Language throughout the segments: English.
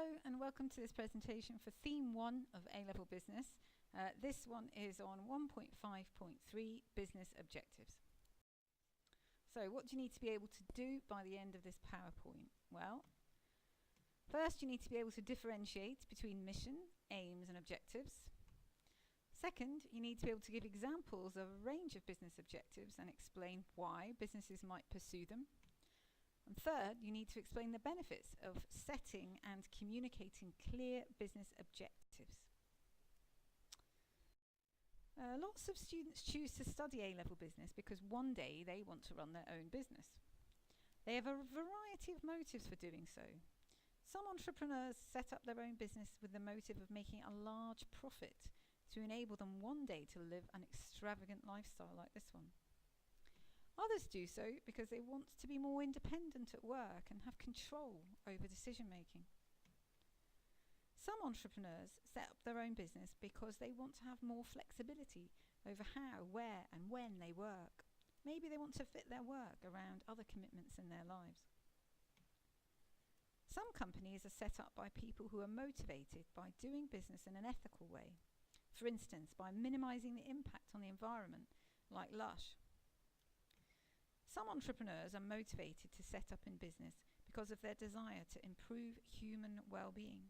Hello and welcome to this presentation for Theme 1 of A-Level Business. This one is on 1.5.3 Business Objectives. So what do you need to be able to do by the end of this PowerPoint? Well, first you need to be able to differentiate between mission, aims and objectives. Second, you need to be able to give examples of a range of business objectives and explain why businesses might pursue them. And third, you need to explain the benefits of setting and communicating clear business objectives. Lots of students choose to study A-Level Business because one day they want to run their own business. They have a variety of motives for doing so. Some entrepreneurs set up their own business with the motive of making a large profit to enable them one day to live an extravagant lifestyle like this one. Others do so because they want to be more independent at work and have control over decision making. Some entrepreneurs set up their own business because they want to have more flexibility over how, where and when they work. Maybe they want to fit their work around other commitments in their lives. Some companies are set up by people who are motivated by doing business in an ethical way. For instance, by minimizing the impact on the environment, like Lush. Some entrepreneurs are motivated to set up in business because of their desire to improve human well-being.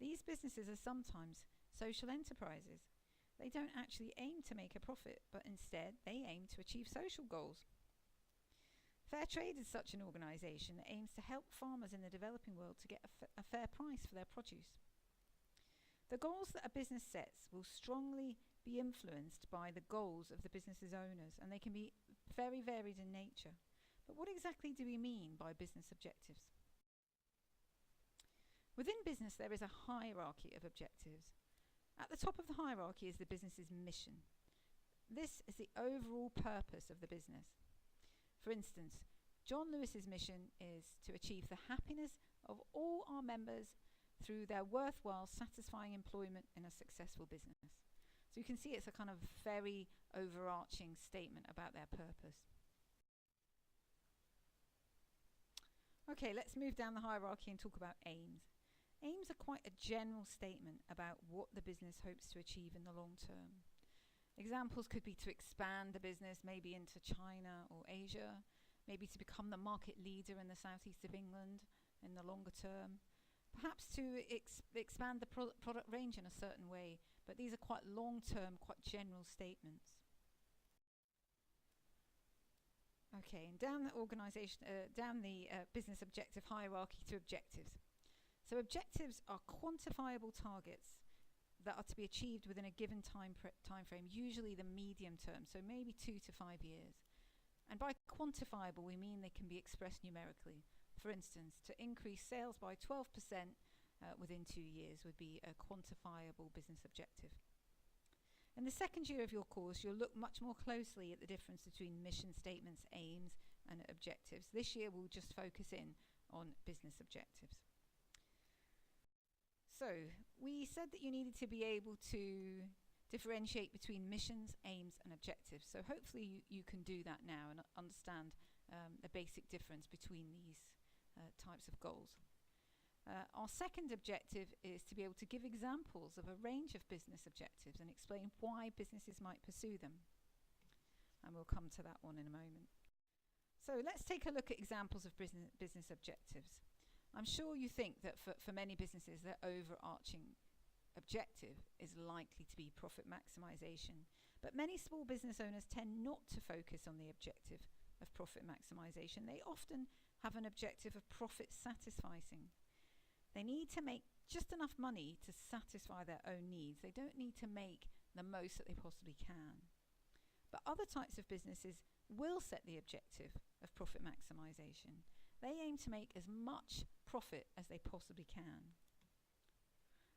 These businesses are sometimes social enterprises. They don't actually aim to make a profit, but instead they aim to achieve social goals. Fairtrade is such an organisation that aims to help farmers in the developing world to get a fair price for their produce. The goals that a business sets will strongly be influenced by the goals of the business's owners, and they can be very varied in nature. But what exactly do we mean by business objectives? Within business, there is a hierarchy of objectives. At the top of the hierarchy is the business's mission. This is the overall purpose of the business. For instance, John Lewis's mission is to achieve the happiness of all our members through their worthwhile, satisfying employment in a successful business. So you can see it's a kind of very overarching statement about their purpose. Okay, let's move down the hierarchy and talk about aims. Aims are quite a general statement about what the business hopes to achieve in the long term. Examples could be to expand the business maybe into China or Asia, maybe to become the market leader in the southeast of England in the longer term. Perhaps to expand the product range in a certain way, but these are quite long-term, quite general statements. Okay, and down the business objective hierarchy to objectives. So objectives are quantifiable targets that are to be achieved within a given time frame, usually the medium term, so maybe 2 to 5 years. And by quantifiable, we mean they can be expressed numerically. For instance, to increase sales by 12% within 2 years would be a quantifiable business objective. In the second year of your course, you'll look much more closely at the difference between mission statements, aims, and objectives. This year, we'll just focus in on business objectives. So, we said that you needed to be able to differentiate between missions, aims, and objectives. So hopefully you can do that now and understand the basic difference between these types of goals. Our second objective is to be able to give examples of a range of business objectives and explain why businesses might pursue them. And we'll come to that one in a moment. So let's take a look at examples of business objectives. I'm sure you think that for many businesses, their overarching objective is likely to be profit maximization. But many small business owners tend not to focus on the objective of profit maximization. They often have an objective of profit satisficing. They need to make just enough money to satisfy their own needs. They don't need to make the most that they possibly can. But other types of businesses will set the objective of profit maximization. They aim to make as much profit as they possibly can.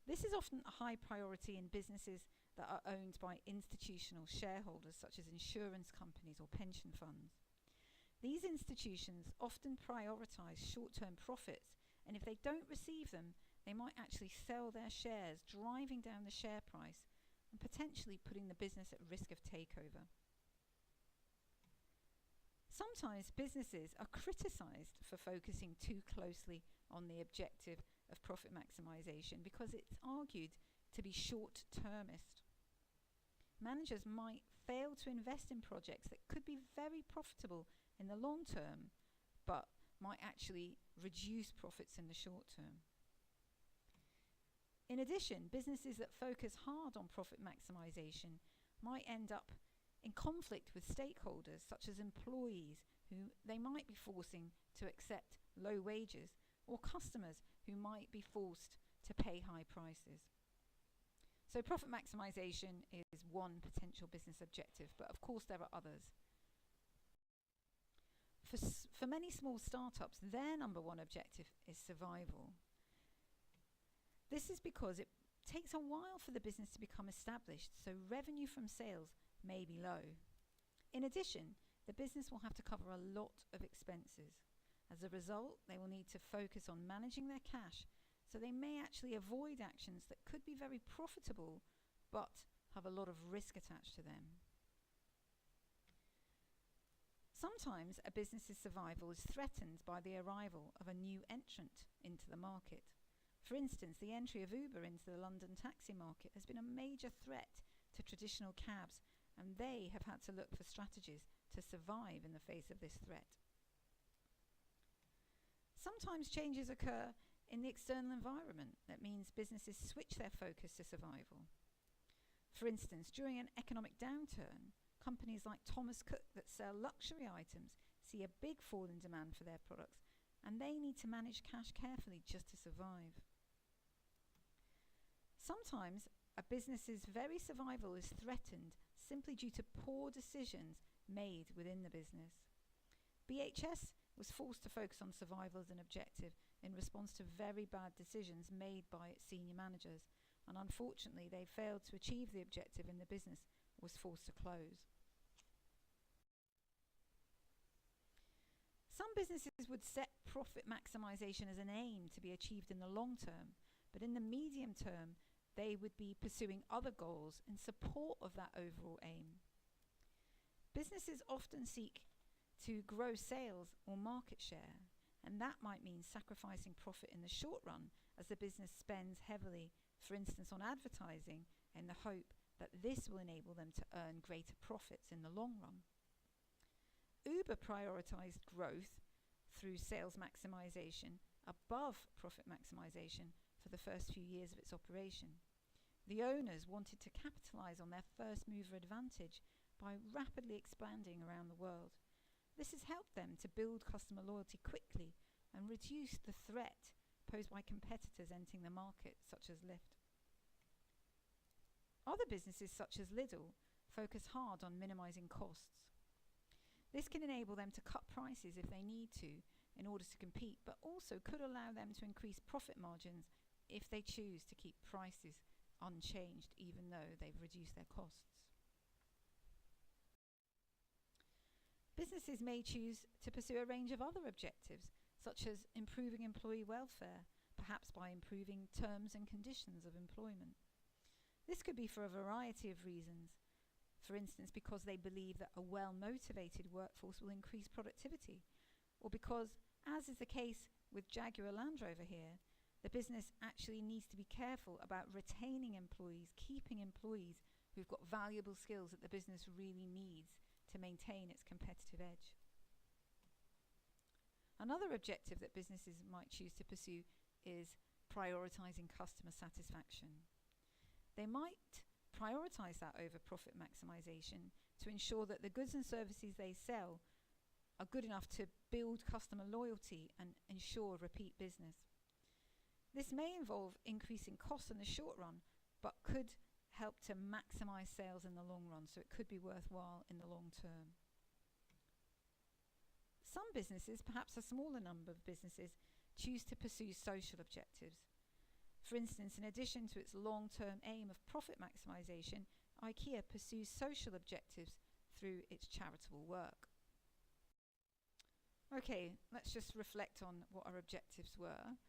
This is often a high priority in businesses that are owned by institutional shareholders such as insurance companies or pension funds. These institutions often prioritize short-term profits, and if they don't receive them, they might actually sell their shares, driving down the share price and potentially putting the business at risk of takeover. Sometimes businesses are criticized for focusing too closely on the objective of profit maximization because it's argued to be short-termist. Managers might fail to invest in projects that could be very profitable in the long term, but might actually reduce profits in the short term. In addition, businesses that focus hard on profit maximization might end up in conflict with stakeholders such as employees who they might be forcing to accept low wages, or customers who might be forced to pay high prices. So profit maximization is one potential business objective, but of course there are others. For many small startups, their number one objective is survival. This is because it takes a while for the business to become established, so revenue from sales may be low. In addition, the business will have to cover a lot of expenses. As a result, they will need to focus on managing their cash, so they may actually avoid actions that could be very profitable but have a lot of risk attached to them. Sometimes a business's survival is threatened by the arrival of a new entrant into the market. For instance, the entry of Uber into the London taxi market has been a major threat to traditional cabs, and they have had to look for strategies to survive in the face of this threat. Sometimes changes occur in the external environment. That means businesses switch their focus to survival. For instance, during an economic downturn, companies like Thomas Cook that sell luxury items see a big fall in demand for their products, and they need to manage cash carefully just to survive. Sometimes a business's very survival is threatened simply due to poor decisions made within the business. BHS was forced to focus on survival as an objective in response to very bad decisions made by its senior managers, and unfortunately they failed to achieve the objective and the business was forced to close. Some businesses would set profit maximization as an aim to be achieved in the long term, but in the medium term they would be pursuing other goals in support of that overall aim. Businesses often seek to grow sales or market share, and that might mean sacrificing profit in the short run as the business spends heavily, for instance, on advertising, in the hope that this will enable them to earn greater profits in the long run. Uber prioritized growth through sales maximization above profit maximization for the first few years of its operation. The owners wanted to capitalize on their first mover advantage by rapidly expanding around the world. This has helped them to build customer loyalty quickly and reduce the threat posed by competitors entering the market, such as Lyft. Other businesses, such as Lidl, focus hard on minimizing costs. This can enable them to cut prices if they need to in order to compete, but also could allow them to increase profit margins if they choose to keep prices unchanged, even though they've reduced their costs. Businesses may choose to pursue a range of other objectives, such as improving employee welfare, perhaps by improving terms and conditions of employment. This could be for a variety of reasons. For instance, because they believe that a well-motivated workforce will increase productivity, or because, as is the case with Jaguar Land Rover here, the business actually needs to be careful about retaining employees, keeping employees who've got valuable skills that the business really needs to maintain its competitive edge. Another objective that businesses might choose to pursue is prioritizing customer satisfaction. They might prioritize that over profit maximization to ensure that the goods and services they sell are good enough to build customer loyalty and ensure repeat business. This may involve increasing costs in the short run, but could help to maximize sales in the long run, so it could be worthwhile in the long term. Some businesses, perhaps a smaller number of businesses, choose to pursue social objectives. For instance, in addition to its long-term aim of profit maximization, IKEA pursues social objectives through its charitable work. Okay, let's just reflect on what our objectives were.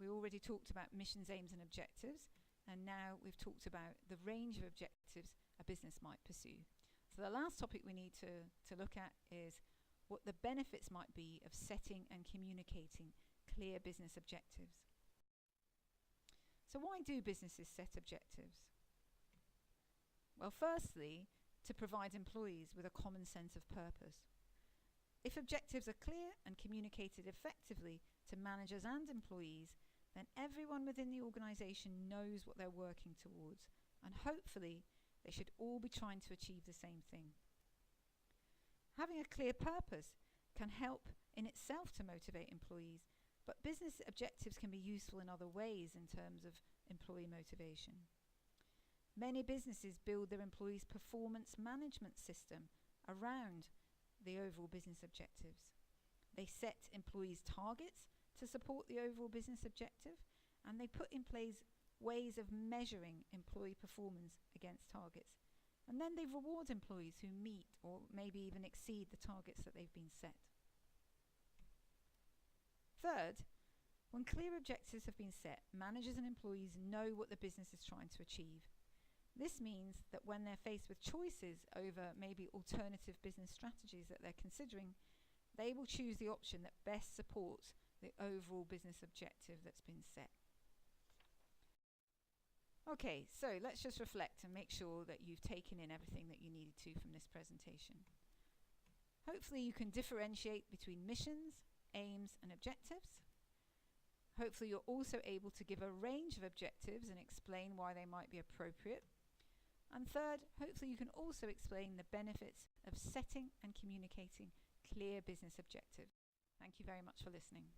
We already talked about missions, aims, and objectives. And now we've talked about the range of objectives a business might pursue. So the last topic we need to look at is what the benefits might be of setting and communicating clear business objectives. So why do businesses set objectives? Well, firstly, to provide employees with a common sense of purpose. If objectives are clear and communicated effectively to managers and employees, then everyone within the organisation knows what they're working towards, and hopefully they should all be trying to achieve the same thing. Having a clear purpose can help in itself to motivate employees, but business objectives can be useful in other ways in terms of employee motivation. Many businesses build their employees' performance management system around the overall business objectives. They set employees' targets to support the overall business objective, and they put in place ways of measuring employee performance against targets. And then they reward employees who meet or maybe even exceed the targets that they've been set. Third, when clear objectives have been set, managers and employees know what the business is trying to achieve. This means that when they're faced with choices over maybe alternative business strategies that they're considering, they will choose the option that best supports the overall business objective that's been set. Okay, so let's just reflect and make sure that you've taken in everything that you needed to from this presentation. Hopefully you can differentiate between missions, aims and objectives. Hopefully you're also able to give a range of objectives and explain why they might be appropriate. And third, hopefully you can also explain the benefits of setting and communicating clear business objectives. Thank you very much for listening.